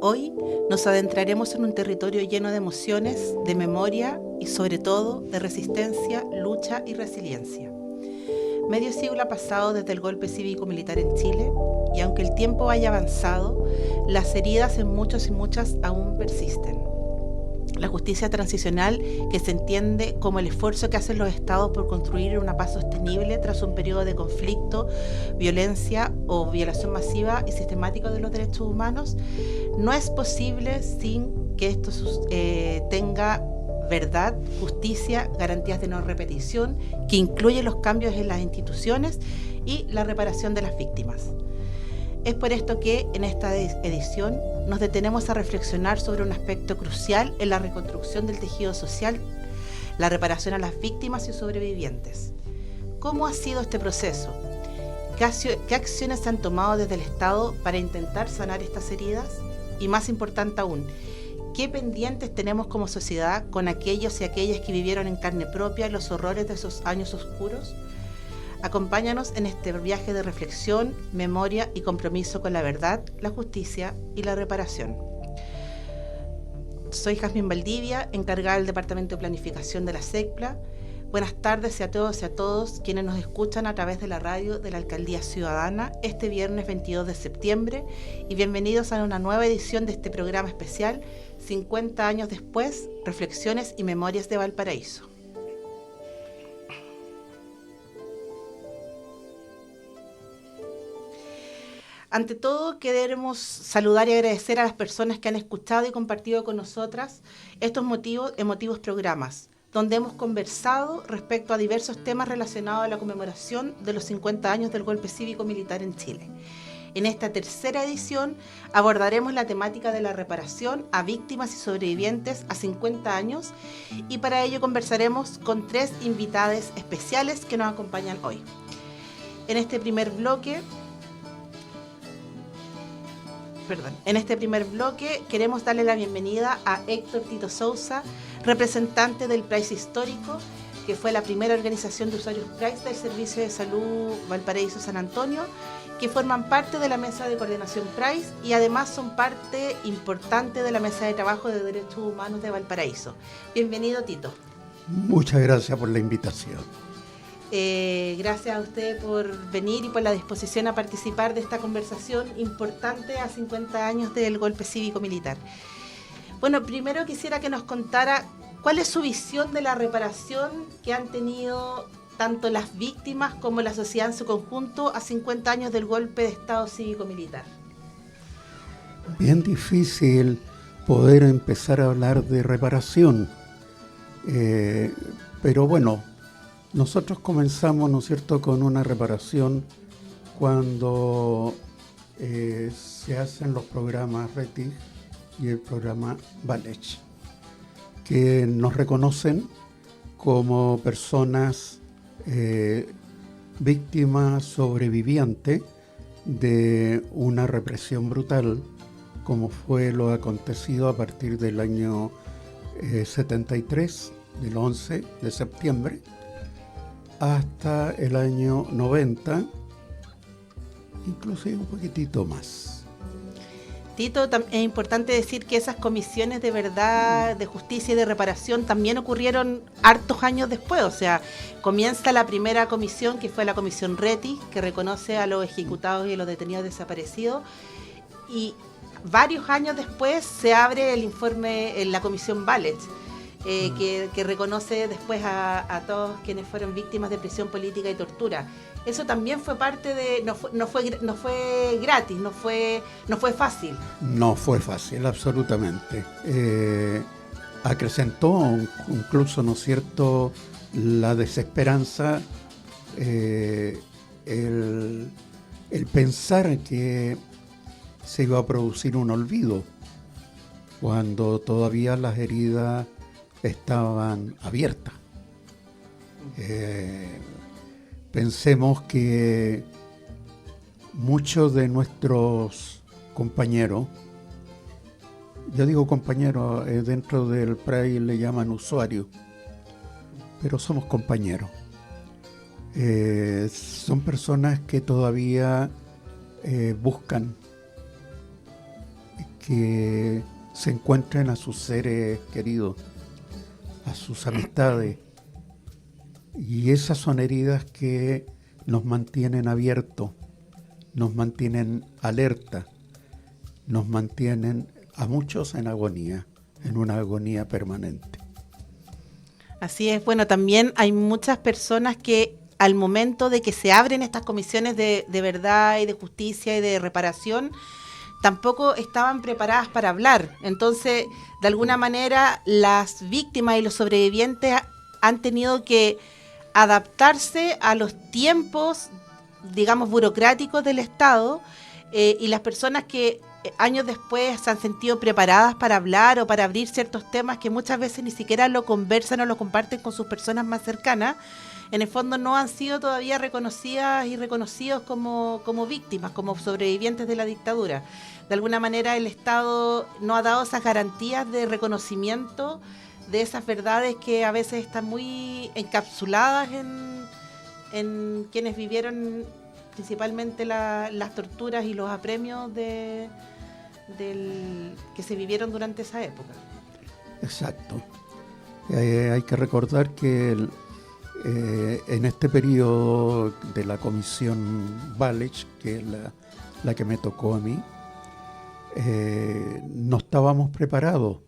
Hoy nos adentraremos en un territorio lleno de emociones, de memoria y sobre todo de resistencia, lucha y resiliencia. Medio siglo ha pasado desde el golpe cívico-militar en Chile y aunque el tiempo haya avanzado, las heridas en muchos y muchas aún persisten. La justicia transicional, que se entiende como el esfuerzo que hacen los estados por construir una paz sostenible tras un periodo de conflicto, violencia o violación masiva y sistemática de los derechos humanos, no es posible sin que esto tenga verdad, justicia, garantías de no repetición, que incluye los cambios en las instituciones y la reparación de las víctimas. Es por esto que en esta edición nos detenemos a reflexionar sobre un aspecto crucial en la reconstrucción del tejido social, la reparación a las víctimas y sobrevivientes. ¿Cómo ha sido este proceso? ¿Qué acciones se han tomado desde el Estado para intentar sanar estas heridas? Y más importante aún, ¿qué pendientes tenemos como sociedad con aquellos y aquellas que vivieron en carne propia los horrores de esos años oscuros? Acompáñanos en este viaje de reflexión, memoria y compromiso con la verdad, la justicia y la reparación. Soy Jazmín Valdivia, encargada del Departamento de Planificación de la SECPLA. Buenas tardes a todos y a todos quienes nos escuchan a través de la radio de la Alcaldía Ciudadana este viernes 22 de septiembre y bienvenidos a una nueva edición de este programa especial 50 años después, Reflexiones y Memorias de Valparaíso. Ante todo, queremos saludar y agradecer a las personas que han escuchado y compartido con nosotras estos emotivos programas, donde hemos conversado respecto a diversos temas relacionados a la conmemoración de los 50 años del golpe cívico-militar en Chile. En esta tercera edición abordaremos la temática de la reparación a víctimas y sobrevivientes a 50 años y para ello conversaremos con 3 invitadas especiales que nos acompañan hoy. En este primer bloque queremos darle la bienvenida a Héctor Tito Sousa, representante del PRAIS Histórico, que fue la primera organización de usuarios PRAIS del Servicio de Salud Valparaíso San Antonio, que forman parte de la Mesa de Coordinación PRAIS y además son parte importante de la Mesa de Trabajo de Derechos Humanos de Valparaíso. Bienvenido, Tito. Muchas gracias por la invitación. Gracias a usted por venir y por la disposición a participar de esta conversación importante a 50 años del golpe cívico-militar. Bueno, primero quisiera que nos contara cuál es su visión de la reparación que han tenido tanto las víctimas como la sociedad en su conjunto a 50 años del golpe de Estado cívico-militar. Bien difícil poder empezar a hablar de reparación, pero bueno, nosotros comenzamos, ¿no es cierto?, con una reparación cuando se hacen los programas RETIG y el programa VALECH, que nos reconocen como personas víctimas sobrevivientes de una represión brutal, como fue lo acontecido a partir del año 73, del 11 de septiembre, hasta el año 90, inclusive un poquitito más. Tito, es importante decir que esas comisiones de verdad, de justicia y de reparación también ocurrieron hartos años después. O sea, comienza la primera comisión, que fue la comisión RETI, que reconoce a los ejecutados y a los detenidos desaparecidos, y varios años después se abre el informe en la comisión VALECH, que reconoce después a todos quienes fueron víctimas de prisión política y tortura. Eso también fue parte de... No fue gratis, no fue fácil. No fue fácil, absolutamente. Acrecentó incluso, ¿no es cierto?, la desesperanza, el pensar que se iba a producir un olvido cuando todavía las heridas estaban abiertas. Pensemos que muchos de nuestros compañeros, yo digo compañeros, dentro del PRAI le llaman usuarios, pero somos compañeros. Son personas que todavía buscan que se encuentren a sus seres queridos, a sus amistades. Y esas son heridas que nos mantienen abiertos, nos mantienen alerta, nos mantienen a muchos en agonía, en una agonía permanente. Así es. Bueno, también hay muchas personas que al momento de que se abren estas comisiones de verdad y de justicia y de reparación, tampoco estaban preparadas para hablar. Entonces, de alguna manera, las víctimas y los sobrevivientes han tenido que adaptarse a los tiempos, digamos, burocráticos del Estado, y las personas que años después se han sentido preparadas para hablar o para abrir ciertos temas que muchas veces ni siquiera lo conversan o lo comparten con sus personas más cercanas, en el fondo no han sido todavía reconocidas y reconocidos como víctimas, como sobrevivientes de la dictadura. De alguna manera el Estado no ha dado esas garantías de reconocimiento de esas verdades que a veces están muy encapsuladas en quienes vivieron principalmente las torturas y los apremios que se vivieron durante esa época. Exacto. Hay que recordar que en este periodo de la comisión Walech, que es la que me tocó a mí, no estábamos preparados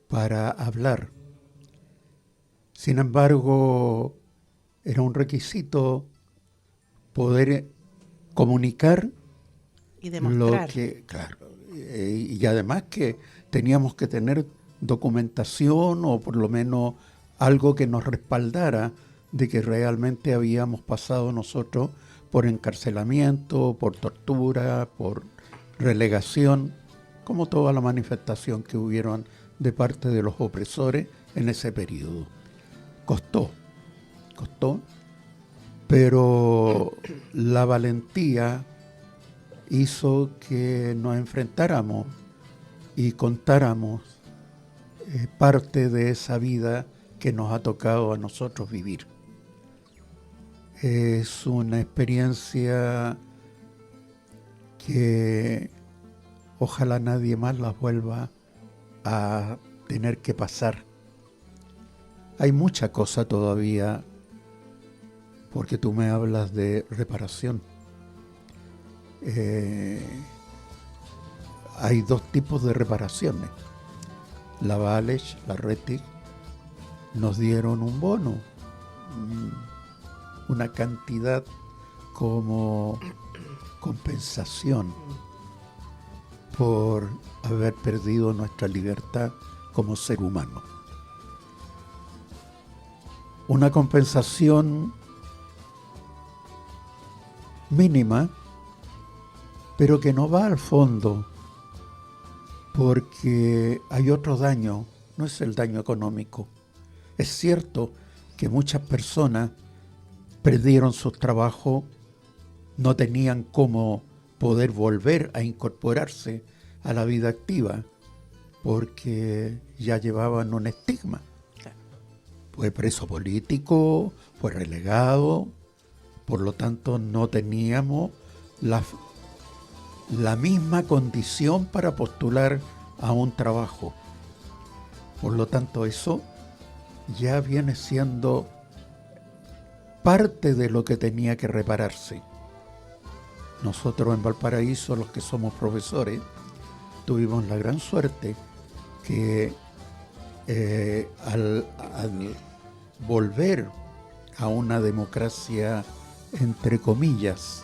para hablar. Sin embargo, era un requisito poder comunicar y demostrar. Y además que teníamos que tener documentación o por lo menos algo que nos respaldara de que realmente habíamos pasado nosotros por encarcelamiento, por tortura, por relegación, como toda la manifestación que hubieron de parte de los opresores en ese periodo. Costó, pero la valentía hizo que nos enfrentáramos y contáramos parte de esa vida que nos ha tocado a nosotros vivir. Es una experiencia que ojalá nadie más la vuelva a tener que pasar. Hay mucha cosa todavía, porque tú me hablas de reparación. Hay dos tipos de reparaciones. La Walech, la Rettig, nos dieron un bono, una cantidad como compensación por haber perdido nuestra libertad como ser humano. Una compensación mínima, pero que no va al fondo, porque hay otro daño, no es el daño económico. Es cierto que muchas personas perdieron sus trabajos, no tenían cómo poder volver a incorporarse a la vida activa, porque ya llevaban un estigma. Fue preso político, fue relegado, por lo tanto no teníamos la misma condición para postular a un trabajo. Por lo tanto, eso ya viene siendo parte de lo que tenía que repararse. Nosotros en Valparaíso, los que somos profesores, tuvimos la gran suerte que al volver a una democracia entre comillas,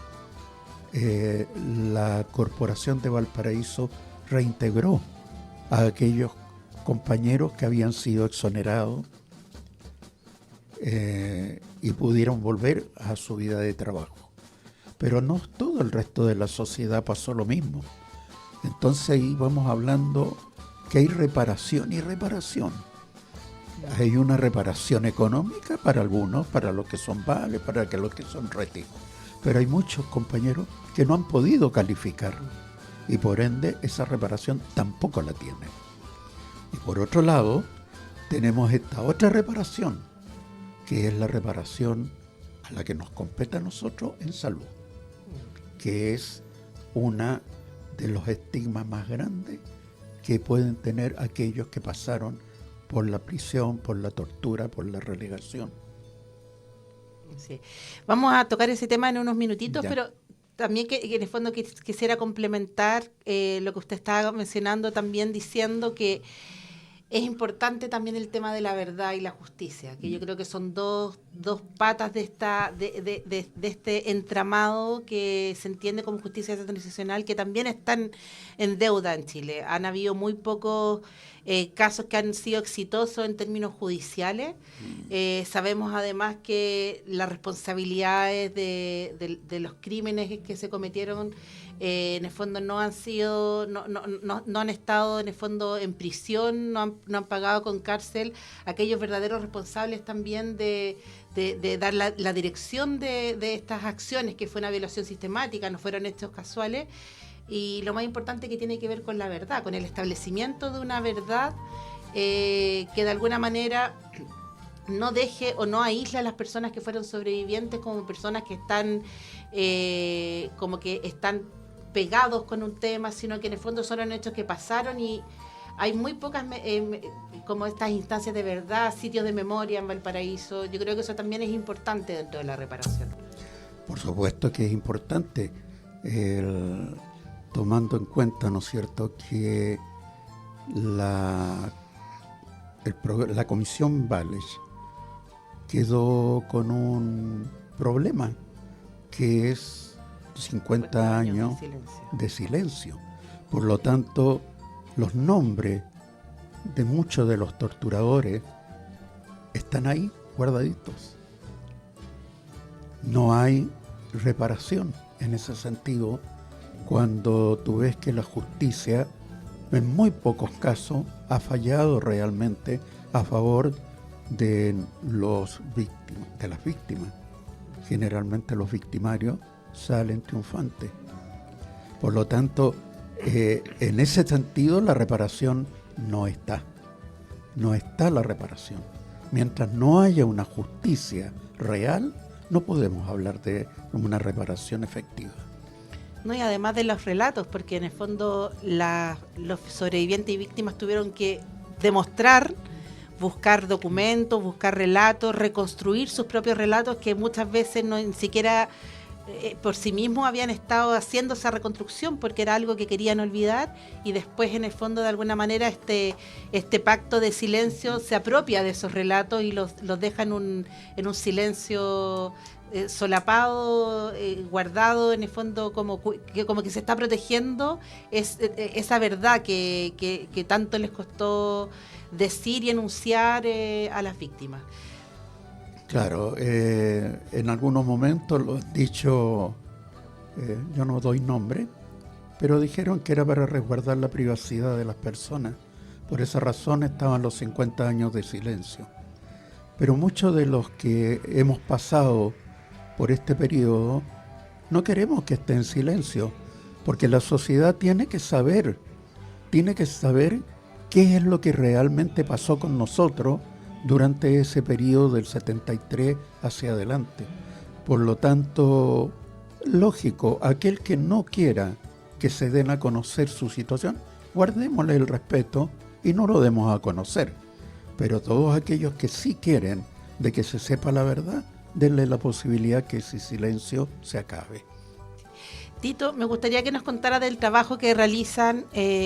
la Corporación de Valparaíso reintegró a aquellos compañeros que habían sido exonerados y pudieron volver a su vida de trabajo. Pero no todo el resto de la sociedad pasó lo mismo. Entonces ahí vamos hablando que hay reparación y reparación. Hay una reparación económica para algunos, para los que son Walech, para los que son Rettig. Pero hay muchos compañeros que no han podido calificar y por ende esa reparación tampoco la tienen. Y por otro lado, tenemos esta otra reparación, que es la reparación a la que nos compete a nosotros en salud, que es una de los estigmas más grandes que pueden tener aquellos que pasaron por la prisión, por la tortura, por la relegación. Sí. Vamos a tocar ese tema en unos minutitos, Ya. pero también que en el fondo quisiera complementar lo que usted estaba mencionando, también diciendo que es importante también el tema de la verdad y la justicia, que yo creo que son dos patas de este entramado que se entiende como justicia transicional, que también están en deuda en Chile. Han habido muy pocos casos que han sido exitosos en términos judiciales. Sabemos además que las responsabilidades de los crímenes que se cometieron en el fondo no han sido, no han estado en el fondo en prisión, no han pagado con cárcel aquellos verdaderos responsables también de dar la dirección de estas acciones, que fue una violación sistemática, no fueron hechos casuales. Y lo más importante, que tiene que ver con la verdad, con el establecimiento de una verdad que de alguna manera no deje o no aísle a las personas que fueron sobrevivientes como personas que están como que están pegados con un tema, sino que en el fondo son hechos que pasaron, y hay muy pocas como estas instancias de verdad, sitios de memoria en Valparaíso. Yo creo que eso también es importante dentro de la reparación. Por supuesto que es importante, tomando en cuenta, ¿no es cierto?, que la Comisión Bales quedó con un problema, que es 50 años de silencio. Por lo tanto, los nombres de muchos de los torturadores están ahí guardaditos. No hay reparación en ese sentido, cuando tú ves que la justicia en muy pocos casos ha fallado realmente a favor de las víctimas. Generalmente los victimarios salen triunfantes. Por lo tanto, en ese sentido la reparación no está. No está la reparación. Mientras no haya una justicia real, no podemos hablar de una reparación efectiva. No, y además de los relatos, porque en el fondo los sobrevivientes y víctimas tuvieron que demostrar, buscar documentos, buscar relatos, reconstruir sus propios relatos, que muchas veces ni siquiera por sí mismos habían estado haciendo esa reconstrucción, porque era algo que querían olvidar, y después en el fondo de alguna manera este pacto de silencio se apropia de esos relatos y los deja en un silencio solapado, guardado, en el fondo como que se está protegiendo esa verdad que tanto les costó decir y enunciar a las víctimas. Claro, en algunos momentos lo han dicho, yo no doy nombre, pero dijeron que era para resguardar la privacidad de las personas. Por esa razón estaban los 50 años de silencio. Pero muchos de los que hemos pasado por este periodo no queremos que esté en silencio, porque la sociedad tiene que saber qué es lo que realmente pasó con nosotros durante ese periodo del 73 hacia adelante. Por lo tanto, lógico, aquel que no quiera que se den a conocer su situación, guardémosle el respeto y no lo demos a conocer. Pero todos aquellos que sí quieren de que se sepa la verdad, denle la posibilidad que ese silencio se acabe. Tito, me gustaría que nos contara del trabajo que realizan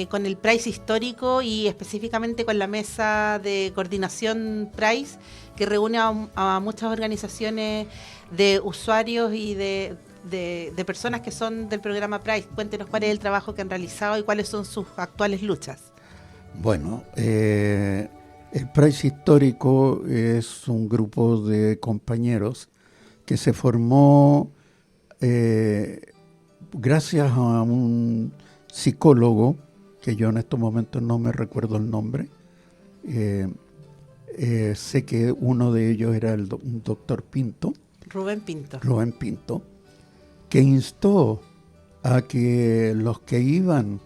con el PRAIS histórico y específicamente con la mesa de coordinación PRAIS, que reúne a muchas organizaciones de usuarios y de personas que son del programa PRAIS. Cuéntenos cuál es el trabajo que han realizado y cuáles son sus actuales luchas. Bueno, el PRAIS histórico es un grupo de compañeros que se formó gracias a un psicólogo, que yo en estos momentos no me recuerdo el nombre. Sé que uno de ellos era un doctor Pinto. Rubén Pinto, que instó a que los que iban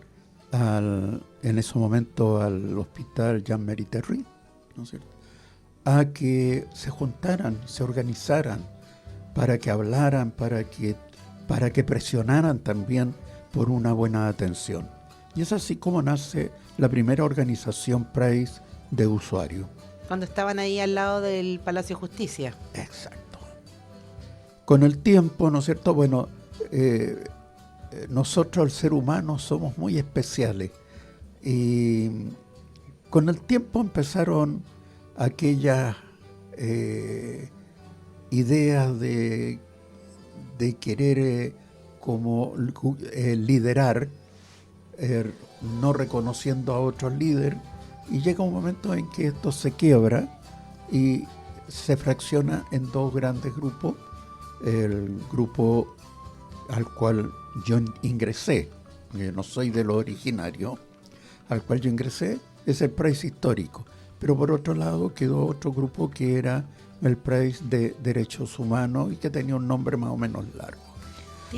en ese momento al hospital Jean-Marie Terry, ¿no es cierto?, a que se juntaran, se organizaran, para que hablaran, para que presionaran también por una buena atención. Y es así como nace la primera organización PRAIS de usuario. Cuando estaban ahí al lado del Palacio de Justicia. Exacto. Con el tiempo, ¿no es cierto? Bueno, nosotros, el ser humano, somos muy especiales. Y con el tiempo empezaron aquellas ideas de querer liderar, no reconociendo a otros líderes, y llega un momento en que esto se quiebra y se fracciona en dos grandes grupos. El grupo al cual yo ingresé, no soy de lo originario, al cual yo ingresé, es el PRAIS histórico, pero por otro lado quedó otro grupo que era el PRAIS de derechos humanos y que tenía un nombre más o menos largo.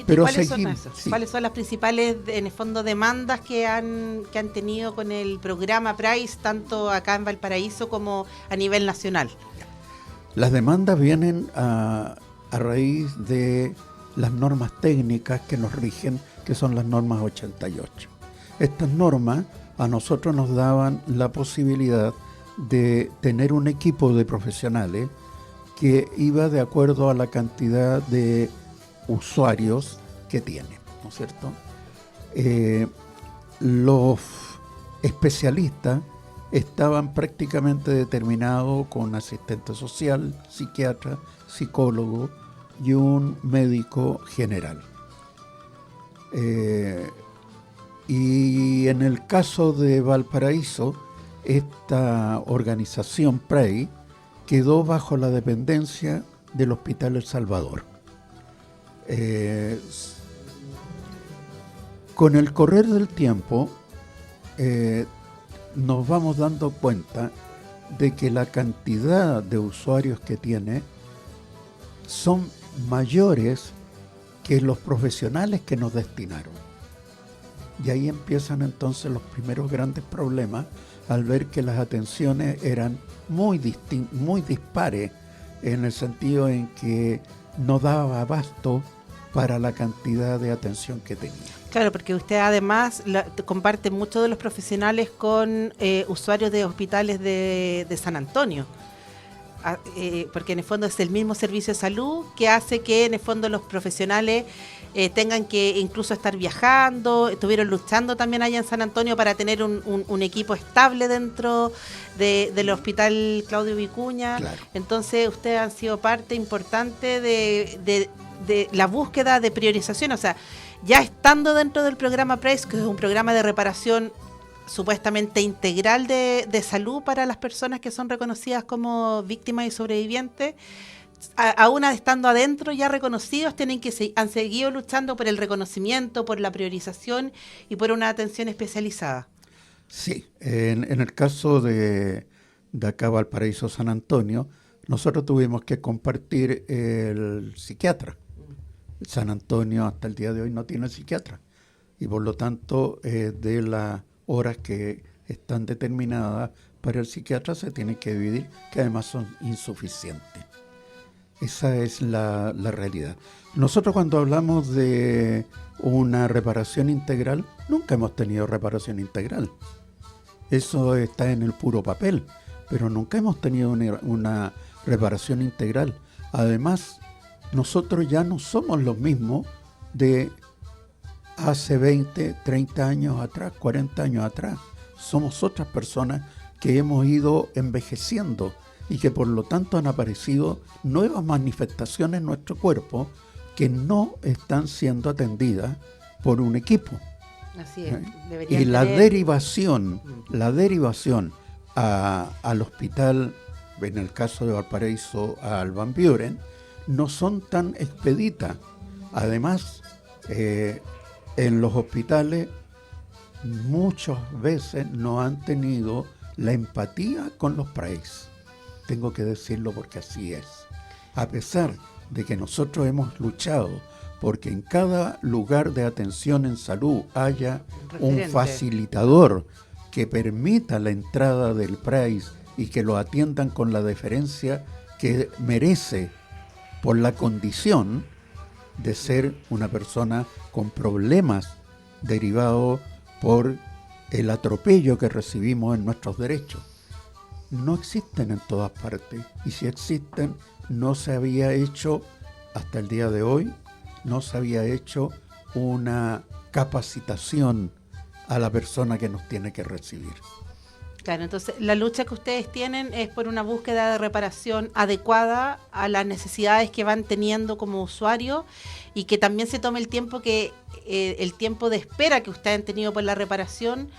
Pero ¿cuáles son esos? Sí. ¿Cuáles son las principales, en el fondo, demandas que han tenido con el programa PRAIS, tanto acá en Valparaíso como a nivel nacional? Las demandas vienen a raíz de las normas técnicas que nos rigen, que son las normas 88. Estas normas a nosotros nos daban la posibilidad de tener un equipo de profesionales que iba de acuerdo a la cantidad de usuarios que tiene, ¿no es cierto? Los especialistas estaban prácticamente determinados con asistente social, psiquiatra, psicólogo y un médico general. Y en el caso de Valparaíso, esta organización PRAIS quedó bajo la dependencia del Hospital El Salvador. Con el correr del tiempo nos vamos dando cuenta de que la cantidad de usuarios que tiene son mayores que los profesionales que nos destinaron. Y ahí empiezan entonces los primeros grandes problemas al ver que las atenciones eran muy dispares, en el sentido en que no daba abasto para la cantidad de atención que tenía. Claro, porque usted además comparte muchos de los profesionales con usuarios de hospitales de San Antonio, porque en el fondo es el mismo servicio de salud que hace que en el fondo los profesionales tengan que incluso estar viajando. Estuvieron luchando también allá en San Antonio para tener un equipo estable dentro del hospital Claudio Vicuña. Claro. Entonces ustedes han sido parte importante de la búsqueda de priorización, o sea, ya estando dentro del programa PRAIS, que es un programa de reparación supuestamente integral de salud para las personas que son reconocidas como víctimas y sobrevivientes, aún estando adentro ya reconocidos, han seguido luchando por el reconocimiento, por la priorización y por una atención especializada. Sí, en el caso de acá Valparaíso San Antonio, nosotros tuvimos que compartir el psiquiatra. San Antonio hasta el día de hoy no tiene psiquiatra y por lo tanto de las horas que están determinadas para el psiquiatra se tienen que dividir, que además son insuficientes. Esa es la realidad. Nosotros cuando hablamos de una reparación integral, nunca hemos tenido reparación integral. Eso está en el puro papel, pero nunca hemos tenido una reparación integral. Además, nosotros ya no somos los mismos de hace 20, 30 años atrás, 40 años atrás. Somos otras personas que hemos ido envejeciendo y que por lo tanto han aparecido nuevas manifestaciones en nuestro cuerpo que no están siendo atendidas por un equipo. Así es. Y la derivación al hospital, en el caso de Valparaíso, al Van Buren, no son tan expeditas. Además, en los hospitales muchas veces no han tenido la empatía con los PRAIS. Tengo que decirlo porque así es. A pesar de que nosotros hemos luchado porque en cada lugar de atención en salud haya un facilitador que permita la entrada del PRAIS y que lo atiendan con la deferencia que merece por la condición de ser una persona con problemas derivado por el atropello que recibimos en nuestros derechos. No existen en todas partes, y si existen, no se había hecho hasta el día de hoy, no se había hecho una capacitación a la persona que nos tiene que recibir. Claro, entonces la lucha que ustedes tienen es por una búsqueda de reparación adecuada a las necesidades que van teniendo como usuarios, y que también se tome el tiempo el tiempo de espera que ustedes han tenido por la reparación,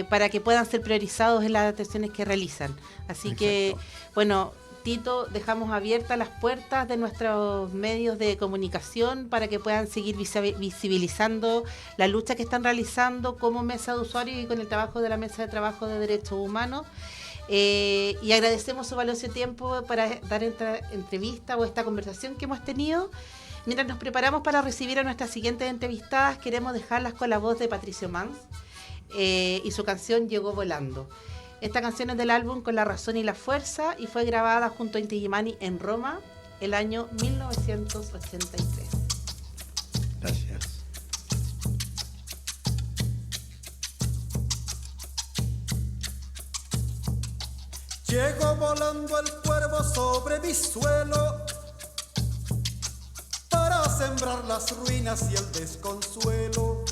para que puedan ser priorizados en las atenciones que realizan. Así Exacto. Que, bueno, Tito, dejamos abiertas las puertas de nuestros medios de comunicación para que puedan seguir visibilizando la lucha que están realizando como mesa de usuarios y con el trabajo de la Mesa de Trabajo de Derechos Humanos. Y agradecemos su valioso tiempo para dar esta entrevista o esta conversación que hemos tenido. Mientras nos preparamos para recibir a nuestras siguientes entrevistadas, queremos dejarlas con la voz de Patricio Mans y su canción Llegó Volando. Esta canción es del álbum Con la Razón y la Fuerza y fue grabada junto a Inti Illimani en Roma el año 1983. Gracias. Llegó volando el cuervo sobre mi suelo para sembrar las ruinas y el desconsuelo.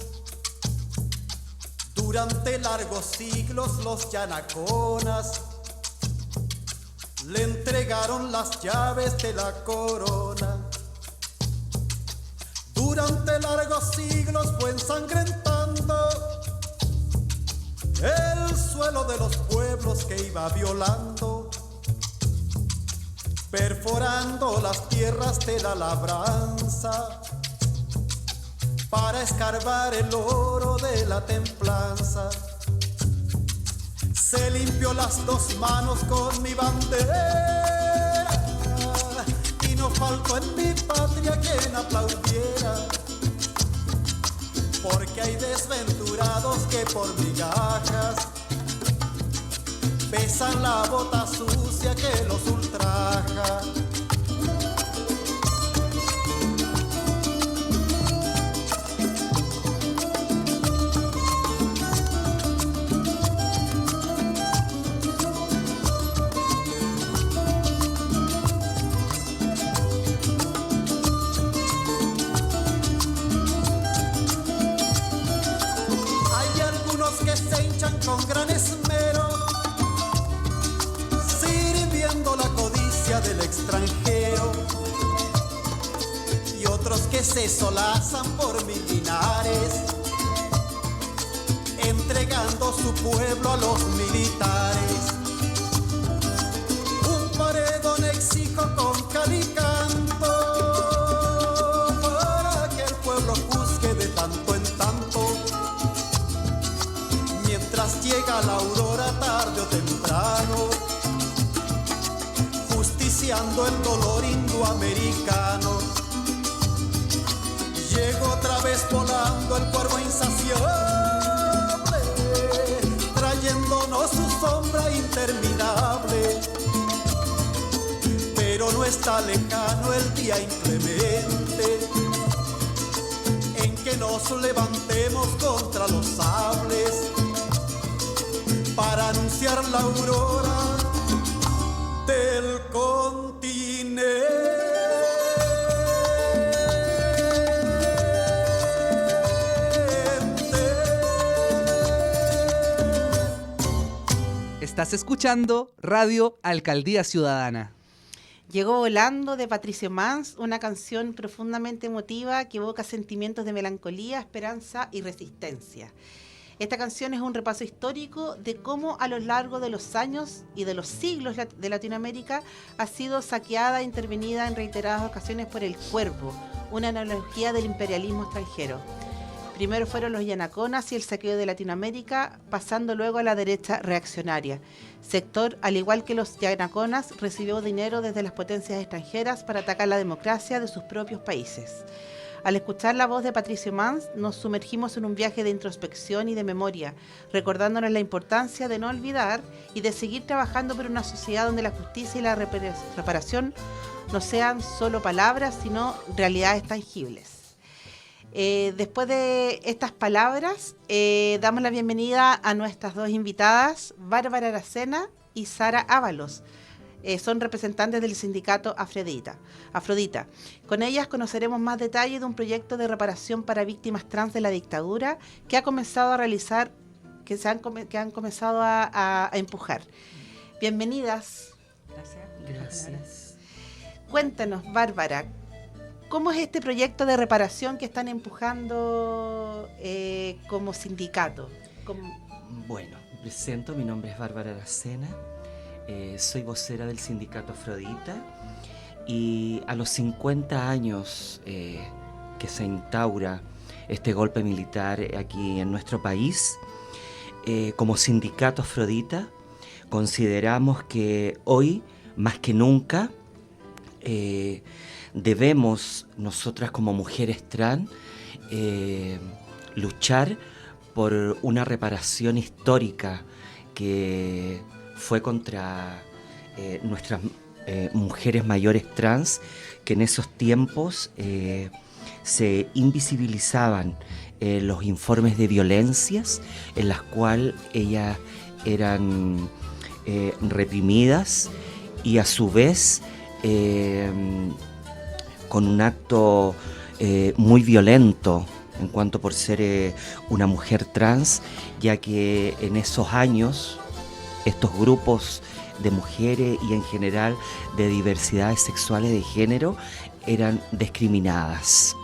Durante largos siglos los yanaconas le entregaron las llaves de la corona. Durante largos siglos fue ensangrentando el suelo de los pueblos que iba violando, perforando las tierras de la labranza para escarbar el oro de la templanza. Se limpió las dos manos con mi bandera y no faltó en mi patria quien aplaudiera, porque hay desventurados que por migajas besan la bota sucia que los ultraja. Con gran esmero, sirviendo la codicia del extranjero, y otros que se solazan por mil dinares, entregando su pueblo a los militares. Un paredón exijo con cal y canto para que el pueblo juzgue de tanto en tanto. Mientras llega la aurora tarde o temprano, justiciando el dolor indoamericano. Llegó otra vez volando el cuervo insaciable, trayéndonos su sombra interminable. Pero no está lejano el día inclemente en que nos levantemos contra los sables para anunciar la aurora del continente. Estás escuchando Radio Alcaldía Ciudadana. Llegó Volando de Patricio Mans, una canción profundamente emotiva que evoca sentimientos de melancolía, esperanza y resistencia. Esta canción es un repaso histórico de cómo a lo largo de los años y de los siglos de Latinoamérica ha sido saqueada e intervenida en reiteradas ocasiones por el cuervo, una analogía del imperialismo extranjero. Primero fueron los yanaconas y el saqueo de Latinoamérica, pasando luego a la derecha reaccionaria. Sector, al igual que los yanaconas, recibió dinero desde las potencias extranjeras para atacar la democracia de sus propios países. Al escuchar la voz de Patricio Mans, nos sumergimos en un viaje de introspección y de memoria, recordándonos la importancia de no olvidar y de seguir trabajando por una sociedad donde la justicia y la reparación no sean solo palabras, sino realidades tangibles. Después de estas palabras, damos la bienvenida a nuestras dos invitadas, Bárbara Aracena y Sara Ábalos. Son representantes del sindicato Afrodita. Con ellas conoceremos más detalles de un proyecto de reparación para víctimas trans de la dictadura que ha comenzado a realizar, que han comenzado a empujar. Bienvenidas. Gracias. Cuéntanos, Bárbara, ¿cómo es este proyecto de reparación que están empujando como sindicato? Bueno, me presento, mi nombre es Bárbara Aracena, soy vocera del sindicato Afrodita y a los 50 años que se instaura este golpe militar aquí en nuestro país, como sindicato Afrodita consideramos que hoy, más que nunca, debemos nosotras como mujeres trans luchar por una reparación histórica que fue contra nuestras mujeres mayores trans, que en esos tiempos se invisibilizaban los informes de violencias en las cuales ellas eran reprimidas y a su vez con un acto muy violento en cuanto por ser una mujer trans, ya que en esos años estos grupos de mujeres y en general de diversidades sexuales de género eran discriminadas.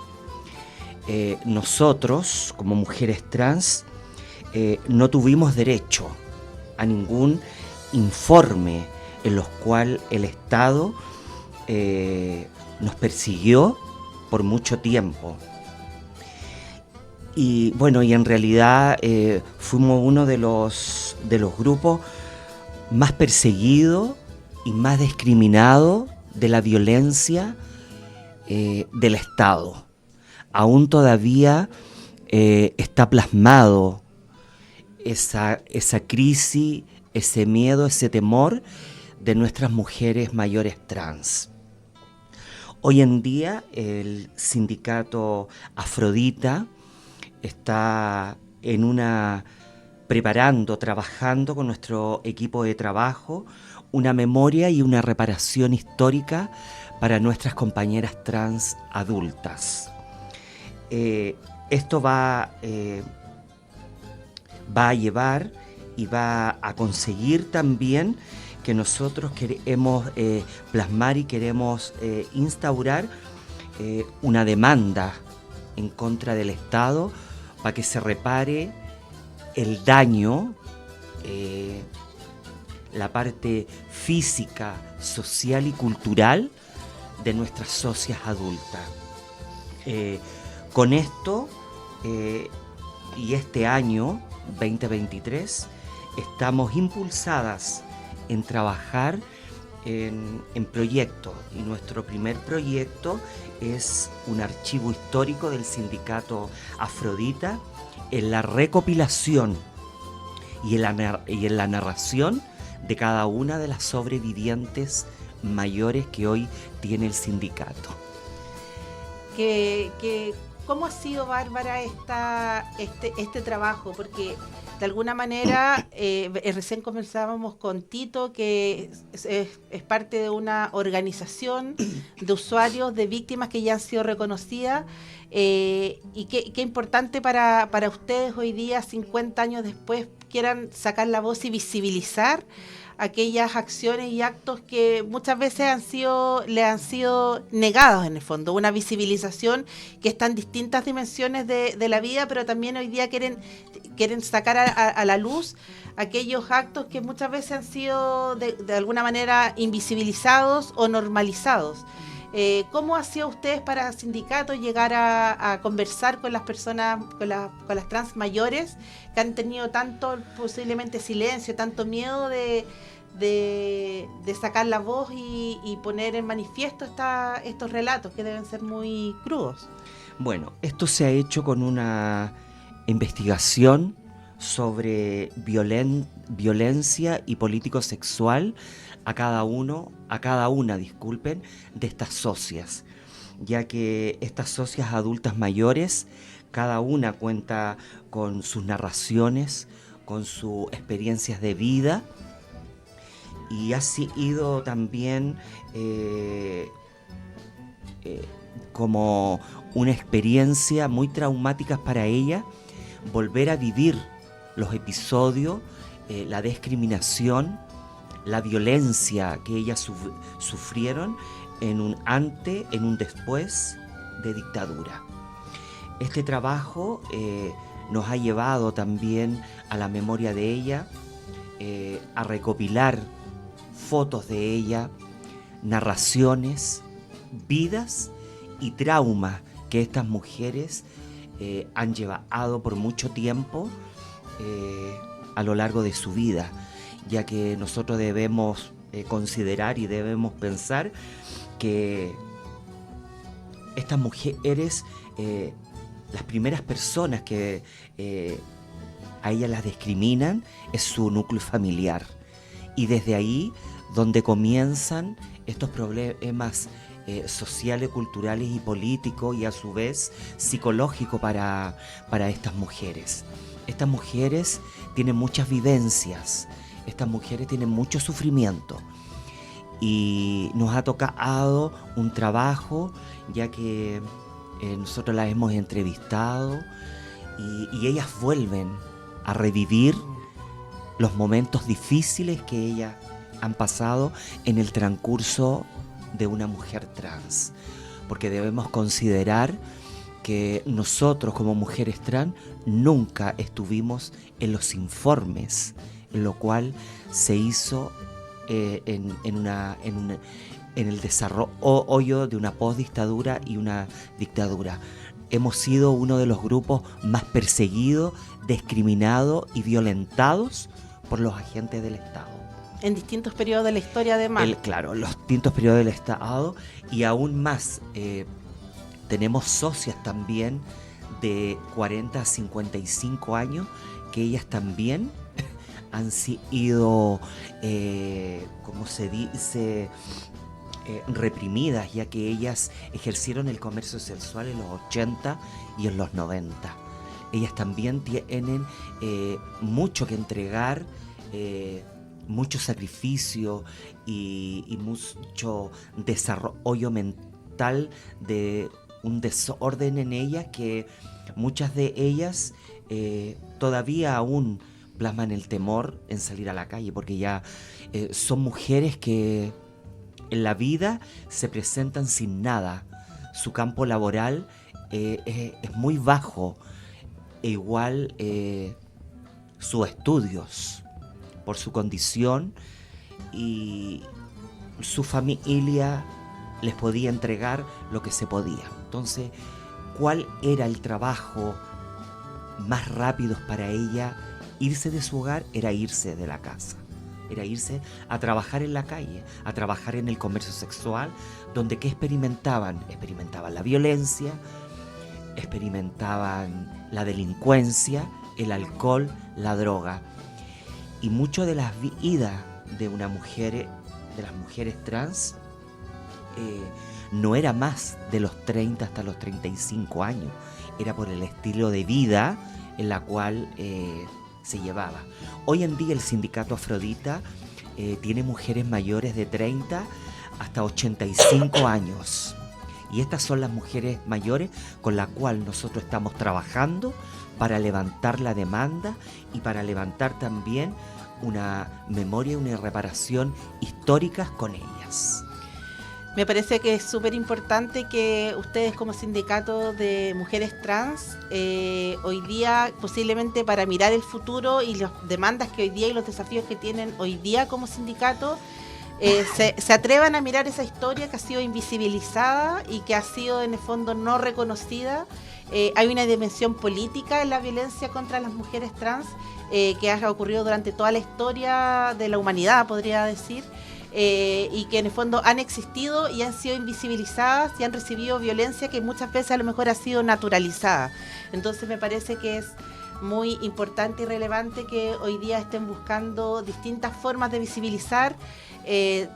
Nosotros, como mujeres trans, no tuvimos derecho a ningún informe en los cuales el Estado nos persiguió por mucho tiempo. Y bueno, y en realidad fuimos uno de los grupos más perseguidos y más discriminados de la violencia del Estado. Aún todavía está plasmado esa crisis, ese miedo, ese temor de nuestras mujeres mayores trans. Hoy en día el sindicato Afrodita está trabajando con nuestro equipo de trabajo, una memoria y una reparación histórica para nuestras compañeras trans adultas. Esto va a llevar y va a conseguir también que nosotros queremos plasmar y queremos instaurar una demanda en contra del Estado para que se repare el daño, la parte física, social y cultural de nuestras socias adultas. Con esto y este año 2023 estamos impulsadas en trabajar en proyectos, y nuestro primer proyecto es un archivo histórico del sindicato Afrodita en la recopilación y en la narración de cada una de las sobrevivientes mayores que hoy tiene el sindicato. ¿Cómo ha sido, Bárbara, este trabajo? Porque de alguna manera recién comenzábamos con Tito, que es parte de una organización de usuarios, de víctimas que ya han sido reconocidas, y qué importante para ustedes hoy día, 50 años después, quieran sacar la voz y visibilizar aquellas acciones y actos que muchas veces le han sido negados en el fondo, una visibilización que está en distintas dimensiones de la vida, pero también hoy día quieren sacar a la luz aquellos actos que muchas veces han sido de alguna manera invisibilizados o normalizados. ¿Cómo ha sido ustedes para sindicatos llegar a conversar con las personas, con las trans mayores que han tenido tanto posiblemente silencio, tanto miedo de sacar la voz y poner en manifiesto estos relatos que deben ser muy crudos? Bueno, esto se ha hecho con una investigación sobre violencia y político sexual a cada una, de estas socias. ya que estas socias adultas mayores, cada una cuenta con sus narraciones, con sus experiencias de vida, y ha sido también como una experiencia muy traumática para ella volver a vivir los episodios, la discriminación, la violencia que ellas sufrieron en un antes, en un después de dictadura. Este trabajo nos ha llevado también a la memoria de ella, a recopilar fotos de ella, narraciones, vidas y traumas que estas mujeres han llevado por mucho tiempo a lo largo de su vida, ya que nosotros debemos considerar y debemos pensar que estas mujeres, las primeras personas que a ellas las discriminan es su núcleo familiar, y desde ahí donde comienzan estos problemas sociales, culturales y políticos, y a su vez psicológicos para estas mujeres. Estas mujeres tienen muchas vivencias, estas mujeres tienen mucho sufrimiento, y nos ha tocado un trabajo, ya que nosotros las hemos entrevistado, y ellas vuelven a revivir los momentos difíciles que ellas han pasado en el transcurso de una mujer trans, porque debemos considerar que nosotros como mujeres trans nunca estuvimos en los informes, en lo cual se hizo en el desarrollo de una postdictadura y una dictadura. Hemos sido uno de los grupos más perseguidos, discriminados y violentados por los agentes del Estado. En distintos periodos de la historia, además. Claro, los distintos periodos del Estado, y aún más, tenemos socias también de 40 a 55 años, que ellas también han sido, ¿cómo se dice?, reprimidas, ya que ellas ejercieron el comercio sexual en los 80 y en los 90. Ellas también tienen mucho que entregar, mucho sacrificio y mucho desarrollo mental, de un desorden en ellas, que muchas de ellas todavía aún plasman el temor en salir a la calle, porque ya son mujeres que en la vida se presentan sin nada. Su campo laboral es muy bajo, e igual sus estudios, por su condición, y su familia les podía entregar lo que se podía. Entonces, ¿cuál era el trabajo más rápido para ella? Irse de su hogar era irse de la casa, era irse a trabajar en la calle, a trabajar en el comercio sexual, donde ¿qué experimentaban? Experimentaban la violencia, experimentaban la delincuencia, el alcohol, la droga. Y mucho de las vidas de una mujer, de las mujeres trans, no era más de los 30 hasta los 35 años, era por el estilo de vida en la cual se llevaba. Hoy en día el sindicato Afrodita tiene mujeres mayores de 30 hasta 85 años, y estas son las mujeres mayores con las cuales nosotros estamos trabajando para levantar la demanda y para levantar también una memoria, una reparación históricas con ellas. Me parece que es súper importante que ustedes, como sindicato de mujeres trans, hoy día, posiblemente para mirar el futuro y las demandas que hoy día y los desafíos que tienen hoy día como sindicato, se atrevan a mirar esa historia que ha sido invisibilizada y que ha sido en el fondo no reconocida. Hay una dimensión política en la violencia contra las mujeres trans que ha ocurrido durante toda la historia de la humanidad, podría decir. Y que en el fondo han existido y han sido invisibilizadas y han recibido violencia que muchas veces a lo mejor ha sido naturalizada. Entonces me parece que es muy importante y relevante que hoy día estén buscando distintas formas de visibilizar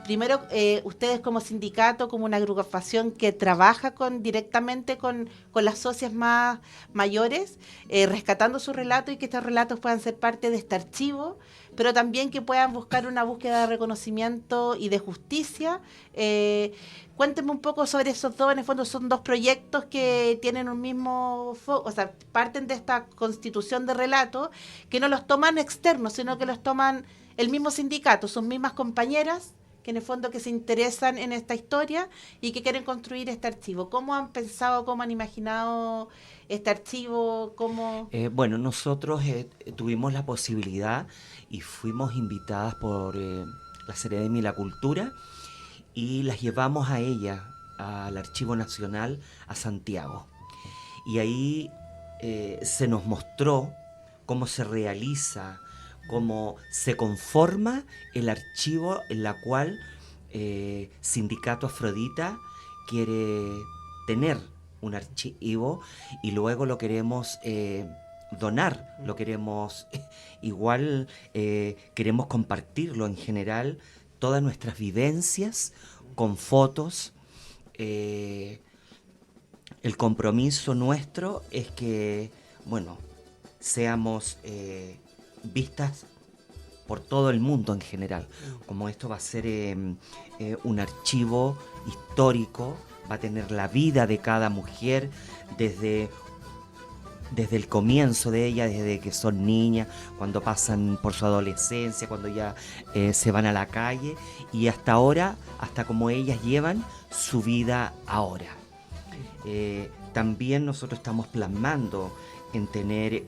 Primero, ustedes como sindicato, como una agrupación que trabaja directamente con las socias más mayores, rescatando su relato y que estos relatos puedan ser parte de este archivo, pero también que puedan buscar una búsqueda de reconocimiento y de justicia. Cuéntenme un poco sobre esos dos. En el fondo son dos proyectos que tienen un mismo o sea, parten de esta constitución de relatos, que no los toman externos, sino que los toman el mismo sindicato, sus mismas compañeras que en el fondo que se interesan en esta historia y que quieren construir este archivo. ¿Cómo han pensado, cómo han imaginado este archivo? Bueno, nosotros tuvimos la posibilidad y fuimos invitadas por la Seremi de la Cultura y las llevamos a ella, al Archivo Nacional, a Santiago. Y ahí se nos mostró cómo se realiza, cómo se conforma el archivo en la cual Sindicato Afrodita quiere tener un archivo y luego lo queremos donar, lo queremos igual, queremos compartirlo en general, todas nuestras vivencias con fotos. El compromiso nuestro es que, bueno, seamos vistas por todo el mundo en general. Como esto va a ser un archivo histórico, va a tener la vida de cada mujer desde el comienzo de ella, desde que son niñas, cuando pasan por su adolescencia, cuando ya se van a la calle, y hasta ahora, hasta como ellas llevan su vida ahora. También nosotros estamos plasmando en tener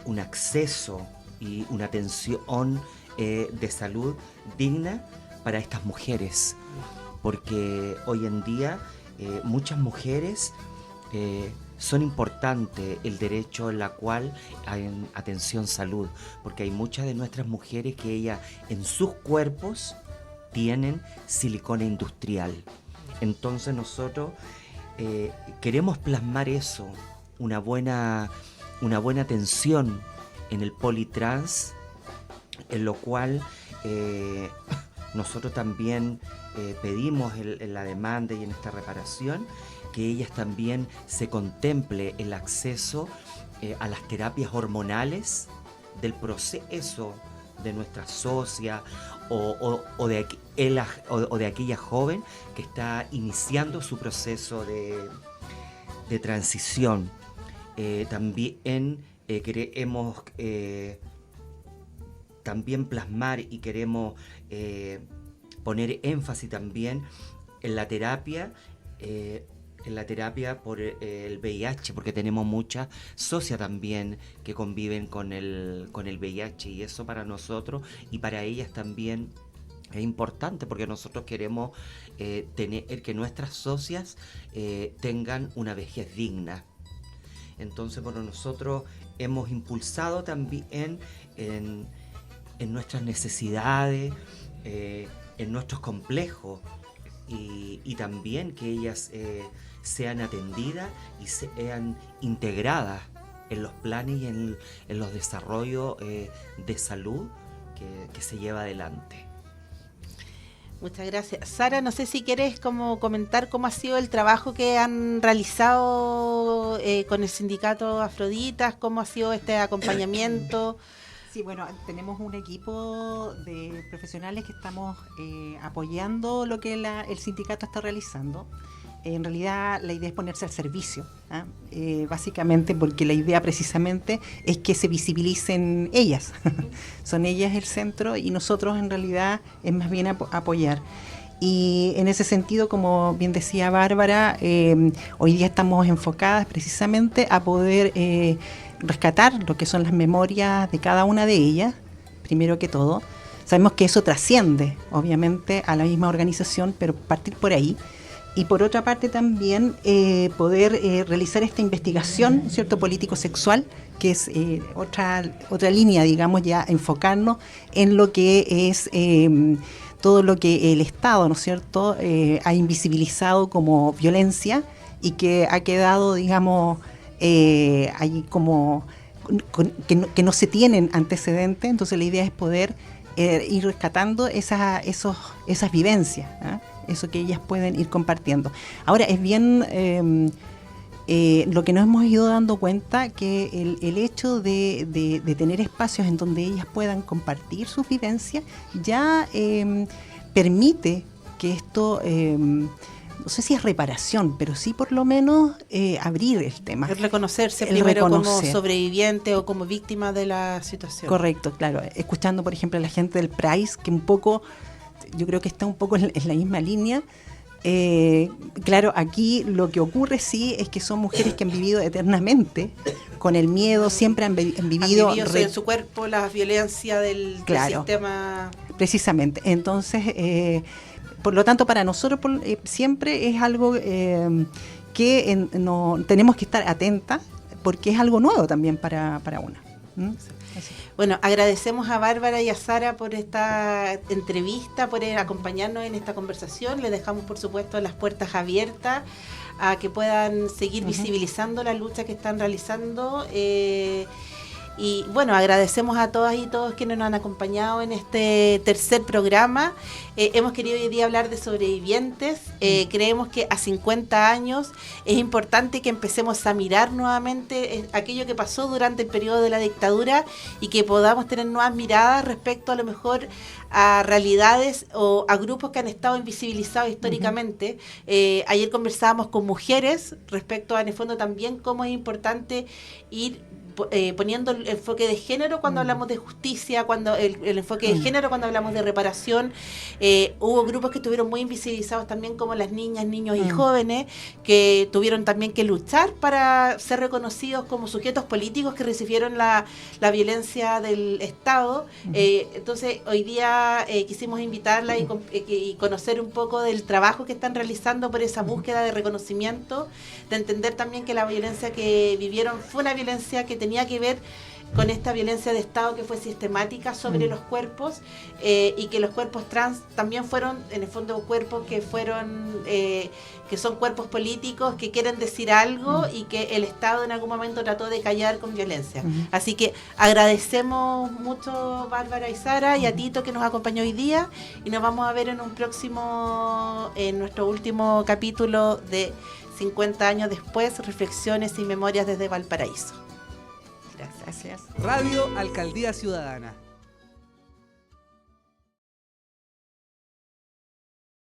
un acceso y una atención de salud digna para estas mujeres, porque hoy en día muchas mujeres son importantes el derecho en la cual hay atención salud, porque hay muchas de nuestras mujeres que ellas en sus cuerpos tienen silicona industrial. Entonces nosotros queremos plasmar eso, una buena atención en el politrans, en lo cual nosotros también pedimos en la demanda y en esta reparación que ellas también se contemple el acceso a las terapias hormonales del proceso de nuestra socia o de aquella joven que está iniciando su proceso de transición. También queremos también plasmar y queremos poner énfasis también en la terapia por el VIH, porque tenemos muchas socias también que conviven con el VIH, y eso para nosotros y para ellas también es importante, porque nosotros queremos tener que nuestras socias tengan una vejez digna. Entonces, bueno, nosotros hemos impulsado también en nuestras necesidades, en nuestros complejos, y también que ellas sean atendidas y sean integradas en los planes y en los desarrollos de salud que se lleva adelante. Muchas gracias. Sara, no sé si quieres comentar cómo ha sido el trabajo que han realizado con el sindicato Afroditas, cómo ha sido este acompañamiento. Sí, bueno, tenemos un equipo de profesionales que estamos apoyando lo que el sindicato está realizando. En realidad la idea es ponerse al servicio, básicamente porque la idea precisamente es que se visibilicen ellas. Son ellas el centro y nosotros en realidad es más bien apoyar. Y en ese sentido, como bien decía Bárbara, hoy día estamos enfocadas precisamente a poder rescatar lo que son las memorias de cada una de ellas, primero que todo. Sabemos que eso trasciende, obviamente, a la misma organización, pero partir por ahí. Y por otra parte también poder realizar esta investigación, ¿cierto?, político-sexual, que es otra línea, digamos, ya enfocarnos en lo que es todo lo que el Estado, ¿no es cierto?, ha invisibilizado como violencia y que ha quedado, digamos, ahí como que no se tienen antecedentes. Entonces la idea es poder ir rescatando esas vivencias, ¿eh? Eso que ellas pueden ir compartiendo. Ahora, es bien lo que nos hemos ido dando cuenta, que el hecho de tener espacios en donde ellas puedan compartir sus vivencias ya permite que esto, no sé si es reparación, pero sí por lo menos abrir el tema. El reconocerse El primero como reconocer. sobreviviente o como víctima de la situación. Correcto, claro. Escuchando, por ejemplo, a la gente del Price, que un poco, yo creo que está un poco en la misma línea. Claro, aquí lo que ocurre sí es que son mujeres que han vivido eternamente con el miedo, siempre han vivido en su cuerpo la violencia del sistema. Precisamente. Entonces, por lo tanto, para nosotros siempre es algo que no tenemos que estar atentas, porque es algo nuevo también para una. Así. Bueno, agradecemos a Bárbara y a Sara por esta entrevista, por acompañarnos en esta conversación. Les dejamos, por supuesto, las puertas abiertas a que puedan seguir visibilizando la lucha que están realizando. Y bueno, agradecemos a todas y todos quienes nos han acompañado en este tercer programa. Hemos querido hoy día hablar de sobrevivientes. Creemos que a 50 años es importante que empecemos a mirar nuevamente aquello que pasó durante el periodo de la dictadura y que podamos tener nuevas miradas respecto a lo mejor a realidades o a grupos que han estado invisibilizados históricamente. Ayer conversábamos con mujeres respecto a, en el fondo, también cómo es importante ir poniendo el enfoque de género cuando hablamos de justicia, cuando el enfoque de género cuando hablamos de reparación. Hubo grupos que estuvieron muy invisibilizados también, como las niñas, niños y jóvenes, que tuvieron también que luchar para ser reconocidos como sujetos políticos que recibieron la violencia del Estado. Entonces hoy día quisimos invitarla y conocer un poco del trabajo que están realizando por esa búsqueda de reconocimiento, de entender también que la violencia que vivieron fue una violencia que tenía que ver con esta violencia de Estado que fue sistemática sobre los cuerpos, y que los cuerpos trans también fueron, en el fondo, cuerpos que fueron que son cuerpos políticos que quieren decir algo y que el Estado en algún momento trató de callar con violencia. Así que agradecemos mucho, Bárbara y Sara, y a Tito, que nos acompañó hoy día, y nos vamos a ver en nuestro último capítulo de 50 años después, reflexiones y memorias desde Valparaíso. Gracias. Radio Alcaldía Ciudadana.